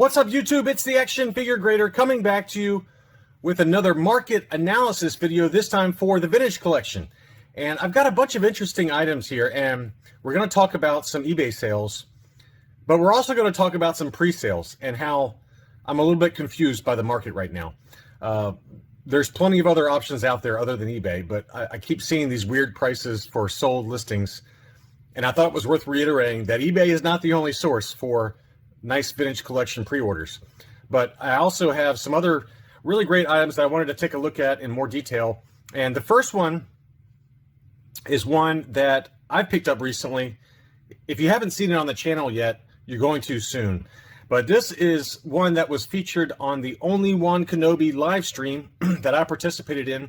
What's up, YouTube? It's the Action Figure Grader coming back to you with another market analysis video, this time for the vintage collection. And I've got a bunch of interesting items here, and we're going to talk about some eBay sales, but we're also going to talk about some pre-sales and how I'm a little bit confused by the market right now. There's plenty of other options out there other than eBay, but I keep seeing these weird prices for sold listings, and I thought it was worth reiterating that eBay is not the only source for nice vintage collection pre-orders. But I also have some other really great items that I wanted to take a look at in more detail. And the first one is one that I picked up recently. If you haven't seen it on the channel yet, you're going to soon. But this is one that was featured on the Only One Kenobi live stream that I participated in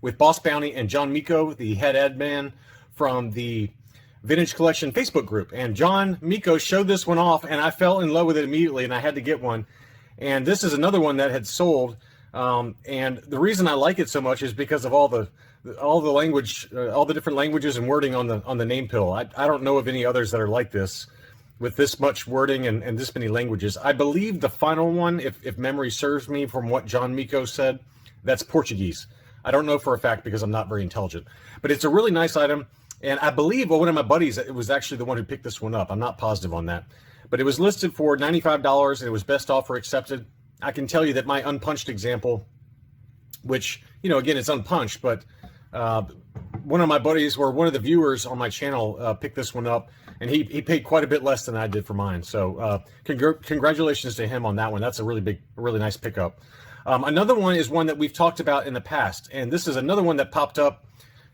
with Boss Bounty and John Miko, the head admin from the Vintage Collection Facebook group. And John Miko showed this one off, and I fell in love with it immediately, and I had to get one. And this is another one that had sold. And the reason I like it so much is because of all the language, all the different languages and wording on the name pill. I don't know of any others that are like this, with this much wording and this many languages. I believe the final one, if memory serves me from what John Miko said, that's Portuguese. I don't know for a fact because I'm not very intelligent. But it's a really nice item. And I believe, well, one of my buddies, it was actually the one who picked this one up. I'm not positive on that. But it was listed for $95, and it was best offer accepted. I can tell you that my unpunched example, which, you know, again, it's unpunched, but one of my buddies, or one of the viewers on my channel, picked this one up, and he paid quite a bit less than I did for mine. So congratulations to him on that one. That's a really nice pickup. Another one is one that we've talked about in the past, and this is another one that popped up,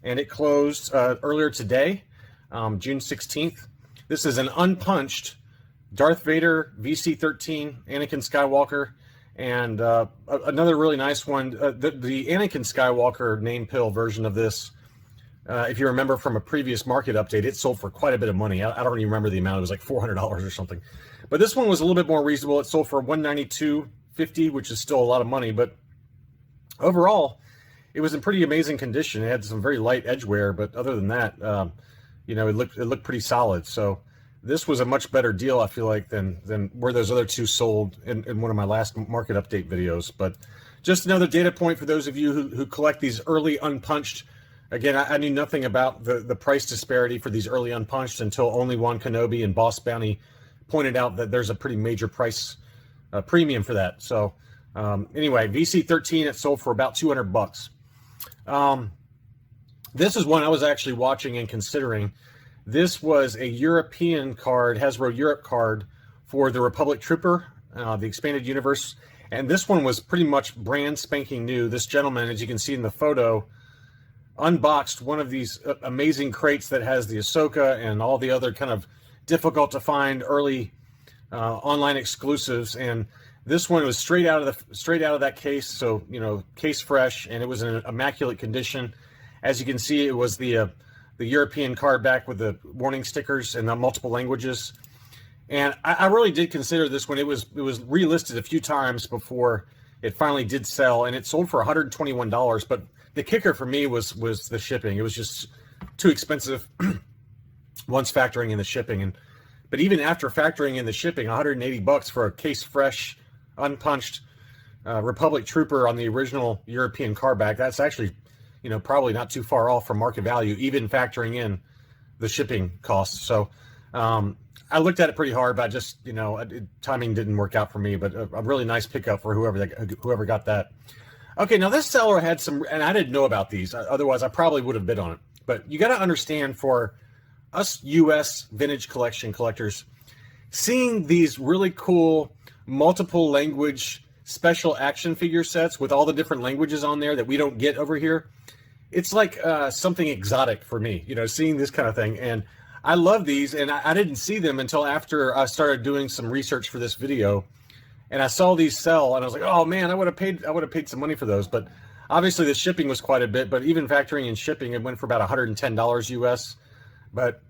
and it closed earlier today, June 16th. This is an unpunched Darth Vader VC-13 Anakin Skywalker, and another really nice one. The Anakin Skywalker name pill version of this, if you remember from a previous market update, it sold for quite a bit of money. I don't even remember the amount. It was like $400 or something. But this one was a little bit more reasonable. It sold for $192.50, which is still a lot of money, but overall, it was in pretty amazing condition. It had some very light edge wear, but other than that, you know, it looked pretty solid. So this was a much better deal, I feel like, than where those other two sold in one of my last market update videos. But just another data point for those of you who collect these early unpunched. Again, I knew nothing about the price disparity for these early unpunched until Only One Kenobi and Boss Bounty pointed out that there's a pretty major price premium for that. So anyway, VC-13, it sold for about $200. This is one I was actually watching and considering. This was a European card, Hasbro Europe card for the Republic Trooper, the Expanded Universe. And this one was pretty much brand spanking new. This gentleman, as you can see in the photo, unboxed one of these amazing crates that has the Ahsoka and all the other kind of difficult to find early online exclusives. And this one was straight out of that case, so, you know, case fresh, and it was in immaculate condition. As you can see, it was the European card back with the warning stickers and the multiple languages. And I really did consider this one. It was relisted a few times before it finally did sell, and it sold for $121. But the kicker for me was the shipping. It was just too expensive once factoring in the shipping. But even after factoring in the shipping, $180 for a case fresh, unpunched Republic Trooper on the original European card back, that's actually, you know, probably not too far off from market value, even factoring in the shipping costs. So I looked at it pretty hard, but I just, you know, timing didn't work out for me. But a really nice pickup for whoever got that. Okay, now this seller had some, and I didn't know about these, otherwise I probably would have bid on it. But you got to understand, for us U.S. vintage collection collectors, seeing these really cool multiple language special action figure sets with all the different languages on there that we don't get over here, it's like something exotic for me, you know, seeing this kind of thing. And I love these, and I didn't see them until after I started doing some research for this video, and I saw these sell, and I was like, oh man, I would have paid some money for those. But obviously the shipping was quite a bit, but even factoring in shipping, it went for about $110 US. But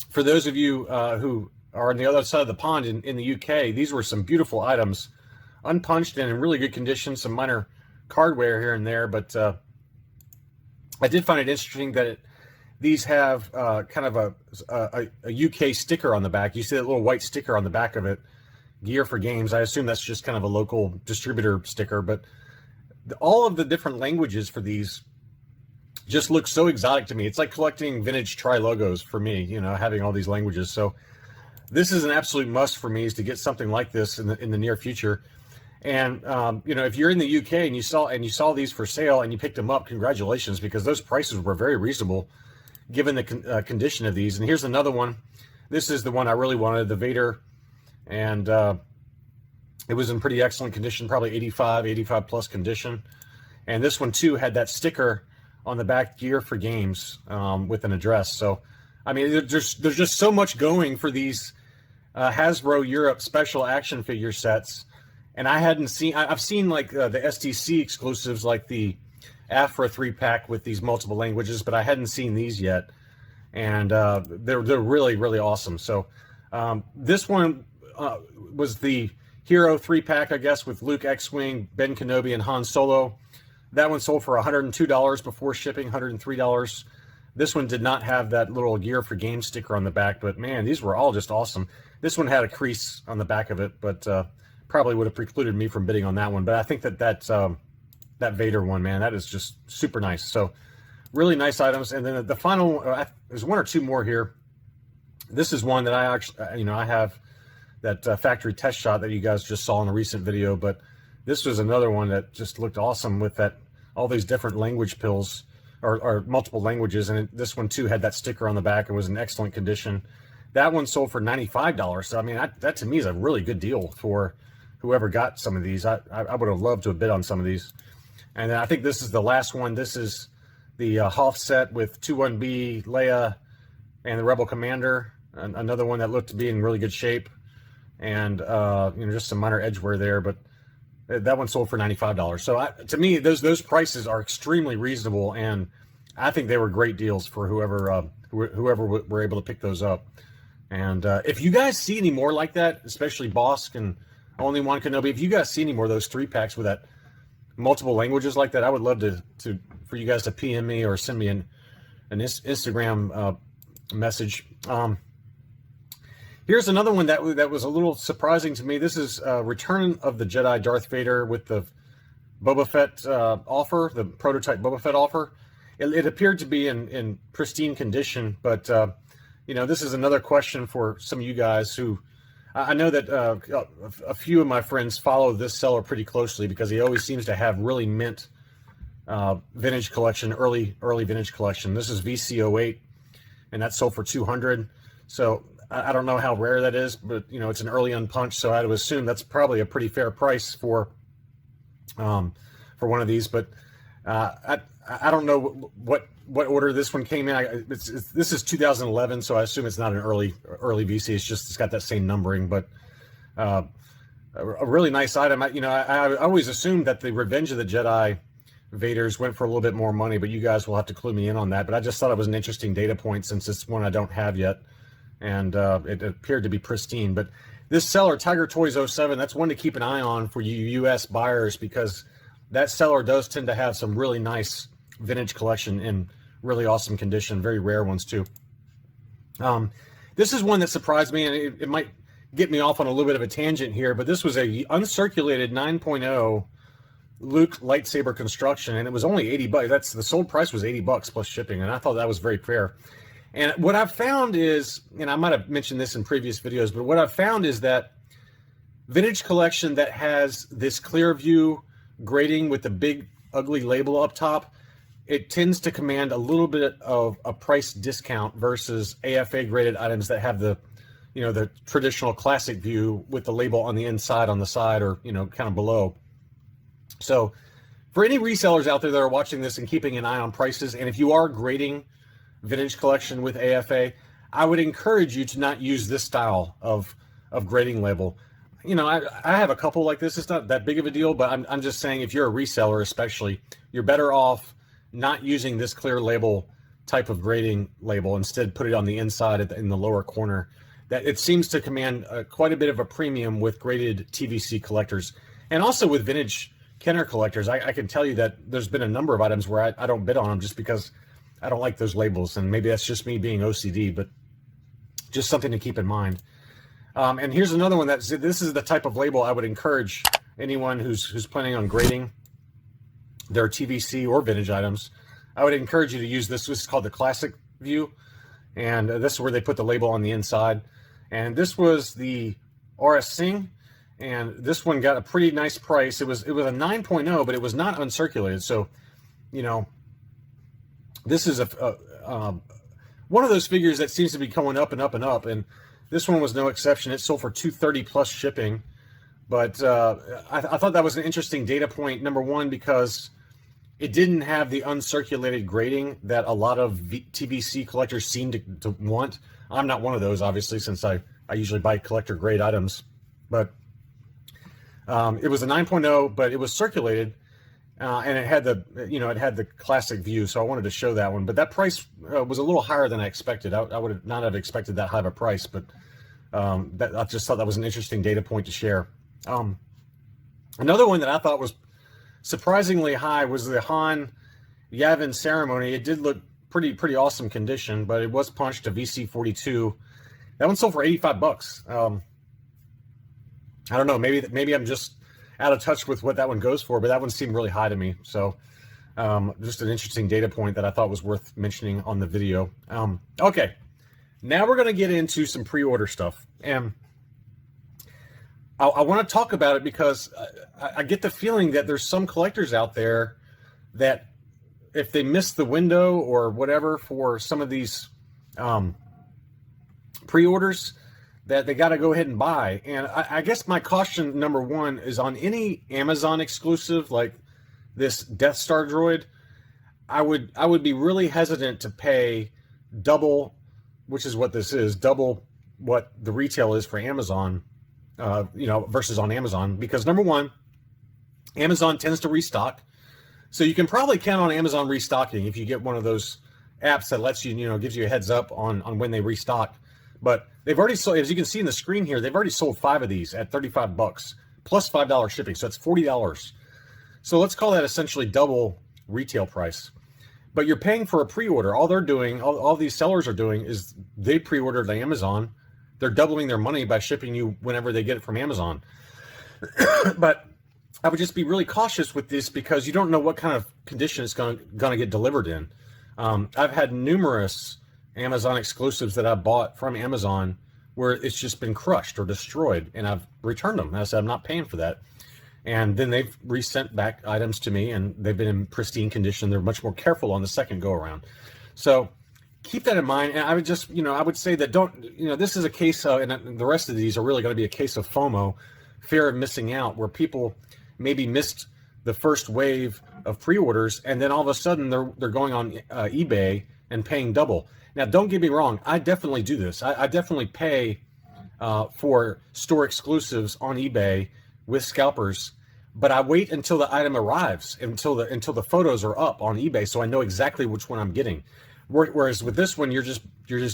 for those of you who are on the other side of the pond in the UK, these were some beautiful items, unpunched and in really good condition, some minor card wear here and there. But I did find it interesting that these have kind of a UK sticker on the back. You see that little white sticker on the back of it. Gear for Games. I assume that's just kind of a local distributor sticker, but all of the different languages for these just look so exotic to me. It's like collecting vintage tri-logos for me, you know, having all these languages. So this is an absolute must for me, is to get something like this in the near future. And you know, if you're in the UK and you saw these for sale and you picked them up, congratulations, because those prices were very reasonable given the condition of these. And here's another one. This is the one I really wanted, the Vader, and it was in pretty excellent condition, probably 85 plus condition. And this one too had that sticker on the back, Gear for Games, with an address. So I mean, there's just so much going for these Hasbro Europe special action figure sets. And I've seen like the STC exclusives, like the Afra 3-pack with these multiple languages, but I hadn't seen these yet. And they're really, really awesome. So this one was the Hero 3-pack, I guess, with Luke, X-Wing, Ben Kenobi, and Han Solo. That one sold for $102 before shipping, $103. This one did not have that little Gear for Games sticker on the back, but man, these were all just awesome. This one had a crease on the back of it, but probably would have precluded me from bidding on that one. But I think that Vader one, man, that is just super nice. So really nice items. And then the final, there's one or two more here. This is one that I actually, you know, I have that factory test shot that you guys just saw in a recent video, but this was another one that just looked awesome with that, all these different language pills, or multiple languages. And this one too had that sticker on the back and was in excellent condition. That one sold for $95. So I mean, that to me is a really good deal for whoever got some of these. I would have loved to have bid on some of these. And then I think this is the last one. This is the Hoth set with 21B, Leia, and the Rebel Commander. Another one that looked to be in really good shape. And you know, just some minor edge wear there, but that one sold for $95. So to me, those prices are extremely reasonable, and I think they were great deals for whoever were able to pick those up. And if you guys see any more like that, especially Bosk and Only One Kenobi, if you guys see any more of those 3-packs with that multiple languages like that, I would love for you guys to PM me or send me an Instagram message. Here's another one that was a little surprising to me. This is Return of the Jedi Darth Vader with the Boba Fett offer, the prototype Boba Fett offer. It appeared to be in pristine condition, but you know, this is another question for some of you guys who, I know that a few of my friends follow this seller pretty closely because he always seems to have really mint vintage collection, early vintage collection. This is VC08, and that sold for $200. So I don't know how rare that is, but you know, it's an early unpunched, so I would assume that's probably a pretty fair price for one of these. But I don't know what order this one came in. This is 2011, so I assume it's not an early VC. It's got that same numbering, but a really nice item. I always assumed that the Revenge of the Jedi Vaders went for a little bit more money, but you guys will have to clue me in on that. But I just thought it was an interesting data point since it's one I don't have yet, and it appeared to be pristine. But this seller, Tiger Toys 07, that's one to keep an eye on for you U.S. buyers, because that seller does tend to have some really nice vintage collection in really awesome condition, very rare ones too. This is one that surprised me, and it might get me off on a little bit of a tangent here, but this was a uncirculated 9.0 Luke lightsaber construction, and it was only $80. The sold price was $80 plus shipping, and I thought that was very fair. And what I've found is, and I might have mentioned this in previous videos, but what I've found is that vintage collection that has this clear view grading with the big ugly label up top, it tends to command a little bit of a price discount versus AFA graded items that have the, you know, the traditional classic view with the label on the inside, on the side, or, you know, kind of below. So for any resellers out there that are watching this and keeping an eye on prices, and if you are grading vintage collection with AFA, I would encourage you to not use this style of grading label. You know, I have a couple like this. It's not that big of a deal, but I'm just saying, if you're a reseller especially, you're better off not using this clear label type of grading label. Instead, put it on the inside in the lower corner. That it seems to command quite a bit of a premium with graded TVC collectors, and also with vintage Kenner collectors. I can tell you that there's been a number of items where I don't bid on them just because I don't like those labels, and maybe that's just me being OCD, but just something to keep in mind. And here's another one this is the type of label I would encourage anyone who's planning on grading their TVC or vintage items. I would encourage you to use this. This is called the Classic View, and this is where they put the label on the inside. And this was the RS Sing, and this one got a pretty nice price. It was a 9.0, but it was not uncirculated. So, you know, this is one of those figures that seems to be going up and up and up, and this one was no exception. It sold for $230 plus shipping. But I thought that was an interesting data point, number one, because it didn't have the uncirculated grading that a lot of TVC collectors seem to want. I'm not one of those, obviously, since I usually buy collector grade items. But it was a 9.0, but it was circulated, and it had the classic view. So I wanted to show that one. But that price was a little higher than I expected. I would not have expected that high of a price, but I just thought that was an interesting data point to share. Another one that I thought was surprisingly high was the Han Yavin Ceremony. It did look pretty awesome condition, but it was punched to VC42. That one sold for $85. I don't know, maybe I'm just out of touch with what that one goes for, but that one seemed really high to me. So just an interesting data point that I thought was worth mentioning on the video. Okay, now we're going to get into some pre-order stuff, and I want to talk about it because I get the feeling that there's some collectors out there that if they miss the window or whatever for some of these pre-orders, that they got to go ahead and buy. And I guess my caution, number one, is on any Amazon exclusive like this Death Star droid, I would be really hesitant to pay double, which is what this is, double what the retail is for Amazon, versus on Amazon, because number one, Amazon tends to restock. So you can probably count on Amazon restocking if you get one of those apps that lets you, gives you a heads up on when they restock. But they've already sold, as you can see in the screen here, they've already sold 5 of these at $35 plus $5 shipping. So it's $40. So let's call that essentially double retail price. But you're paying for a pre-order. All they're doing, all these sellers are doing is they pre-ordered on Amazon. They're doubling their money by shipping you whenever they get it from Amazon. But I would just be really cautious with this because you don't know what kind of condition it's going to get delivered in. I've had numerous Amazon exclusives that I bought from Amazon where it's just been crushed or destroyed, and I've returned them. I said, I'm not paying for that. And then they've resent back items to me, and they've been in pristine condition. They're much more careful on the second go around. So keep that in mind. And I would just, I would say that this is a case of, and the rest of these are really going to be a case of FOMO, fear of missing out, where people maybe missed the first wave of pre-orders, and then all of a sudden they're going on eBay and paying double. Now, don't get me wrong. I definitely do this. I definitely pay for store exclusives on eBay with scalpers, but I wait until the item arrives, until the photos are up on eBay, so I know exactly which one I'm getting. Whereas with this one, you're just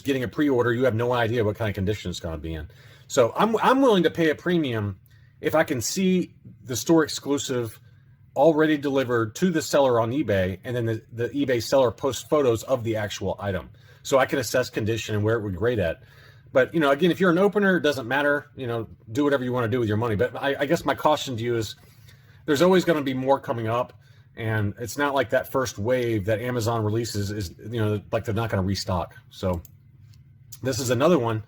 getting a pre-order. You have no idea what kind of condition it's going to be in. So I'm willing to pay a premium if I can see the store exclusive already delivered to the seller on eBay, and then the eBay seller posts photos of the actual item, so I can assess condition and where it would grade at. But, again, if you're an opener, it doesn't matter. Do whatever you want to do with your money. But I guess my caution to you is there's always going to be more coming up. And it's not like that first wave that Amazon releases is, like they're not going to restock. So this is another one.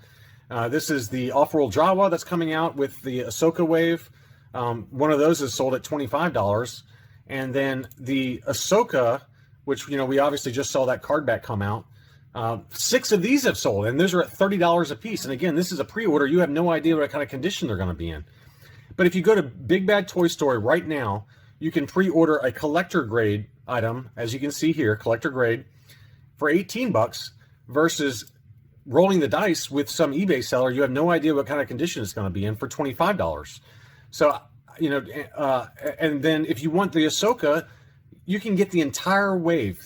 This is the off-world Jawa that's coming out with the Ahsoka wave. One of those is sold at $25. And then the Ahsoka, which, we obviously just saw that card back come out. 6 of these have sold, and those are at $30 a piece. And again, this is a pre-order. You have no idea what kind of condition they're going to be in. But if you go to Big Bad Toy Story right now, you can pre-order a collector grade item, as you can see here, collector grade, for $18 versus rolling the dice with some eBay seller. You have no idea what kind of condition it's going to be in for $25. So, and then if you want the Ahsoka, you can get the entire wave,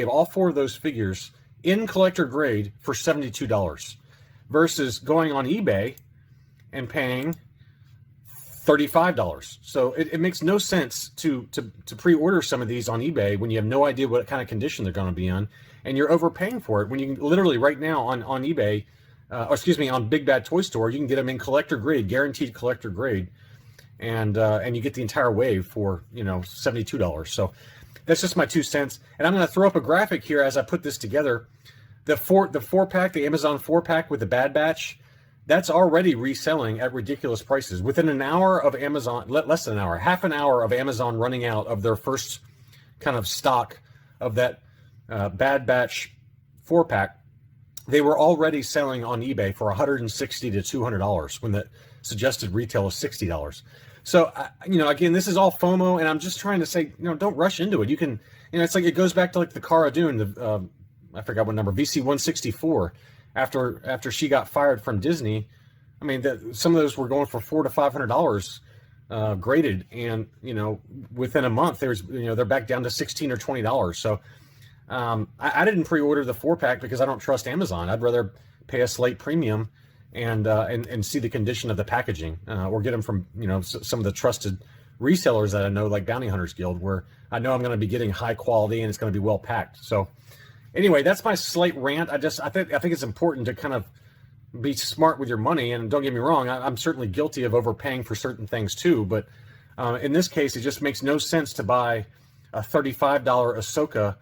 all 4 of those figures in collector grade for $72 versus going on eBay and paying $35. So it makes no sense to pre-order some of these on eBay when you have no idea what kind of condition they're going to be in, and you're overpaying for it when you can literally right now on eBay or excuse me, on Big Bad Toy Store, you can get them in collector grade, guaranteed collector grade, and you get the entire wave for, you know, $72. So that's just my 2 cents. And I'm going to throw up a graphic here as I put this together. The four pack, the Amazon 4-pack with the Bad Batch, that's already reselling at ridiculous prices. Within an hour of Amazon, less than an hour, half an hour of Amazon running out of their first kind of stock of that Bad Batch 4-pack, they were already selling on eBay for $160 to $200 when the suggested retail is $60. So, you know, again, this is all FOMO, and I'm just trying to say, you know, don't rush into it. You can, you know, it's like, it goes back to like the Cara Dune, the I forgot what number, VC-164. After she got fired from Disney, I mean, some of those were going for $400 to $500 graded, and you know, within a month, they're back down to $16 or $20. So I didn't pre-order the 4-pack because I don't trust Amazon. I'd rather pay a Slate premium and see the condition of the packaging, or get them from, you know, some of the trusted resellers that I know, like Bounty Hunters Guild, where I know I'm going to be getting high quality and it's going to be well packed. So anyway, that's my Slate rant. I think it's important to kind of be smart with your money. And don't get me wrong, I'm certainly guilty of overpaying for certain things too. But in this case, it just makes no sense to buy a $35 Ahsoka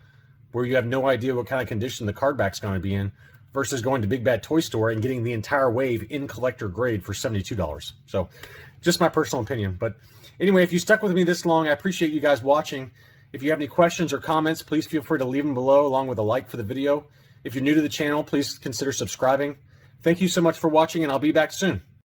where you have no idea what kind of condition the card back's going to be in, versus going to Big Bad Toy Store and getting the entire wave in collector grade for $72. So just my personal opinion. But anyway, if you stuck with me this long, I appreciate you guys watching. If you have any questions or comments, please feel free to leave them below, along with a like for the video. If you're new to the channel, please consider subscribing. Thank you so much for watching, and I'll be back soon.